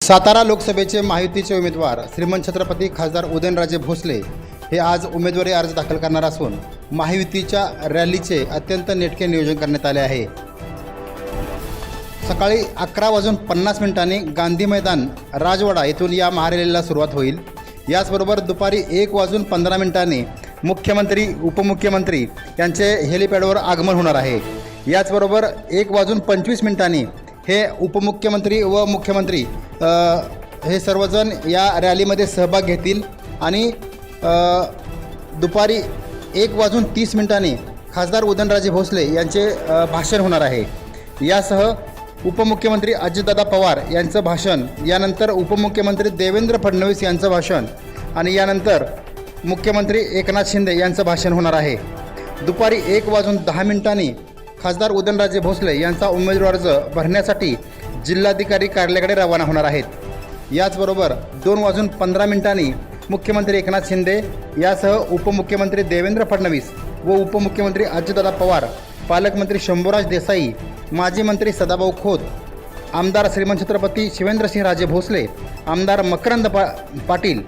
सातारा लोकसभेचे महायुतीचे उमेदवार श्रीमंत छत्रपती खासदार उदयनराजे भोसले हे आज उमेदवारी अर्ज दाखल करणार असून महायुतीच्या रॅलीचे अत्यंत नेटके नियोजन करण्यात आले आहे। सकाळी 11:50 गांधी मैदान राजवाडा येथून या महारॅलीला सुरुवात होईल। याचबरोबर दुपारी 1:15 मुख्यमंत्री उपमुख्यमंत्री यांचे हेलिपॅडवर आगमन होणार आहे। याचबरोबर 1:25 हे उपमुख्यमंत्री व मुख्यमंत्री हे सर्वजण या रॅलीमध्ये सहभाग घेतील आणि दुपारी 1:30 खासदार उदयनराजे भोसले यांचे भाषण होणार आहे। यासह उपमुख्यमंत्री अजितदादा पवार यांचं भाषण, यानंतर उपमुख्यमंत्री देवेंद्र फडणवीस यांचं भाषण आणि यानंतर मुख्यमंत्री एकनाथ शिंदे यांचं भाषण होणार आहे। दुपारी 1:10 खासदार उदयनराजे भोसले यांचा उमेदवारी अर्ज भरण्यासाठी जिल्हाधिकारी कार्यालयाकडे रवाना होणार आहेत। याचबरोबर 2:15 मुख्यमंत्री एकनाथ शिंदे यासह उपमुख्यमंत्री देवेंद्र फडणवीस व उपमुख्यमंत्री अजितदादा पवार, पालकमंत्री शंभूराज देसाई, माजी मंत्री सदाभाऊ खोत, आमदार श्रीमंत छत्रपती शिवेंद्रसिंहराजे भोसले, आमदार मकरंद पाटील,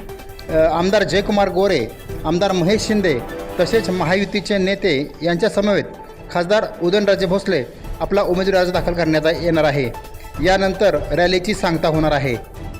आमदार जयकुमार गोरे, आमदार महेश शिंदे तसेच महायुतीचे नेते यांच्या समवेत खासदार उदयनराजे भोसले आपला उमेदवारी अर्ज दाखल करण्यात येणार आहे। यानंतर रॅलीची सांगता होणार आहे।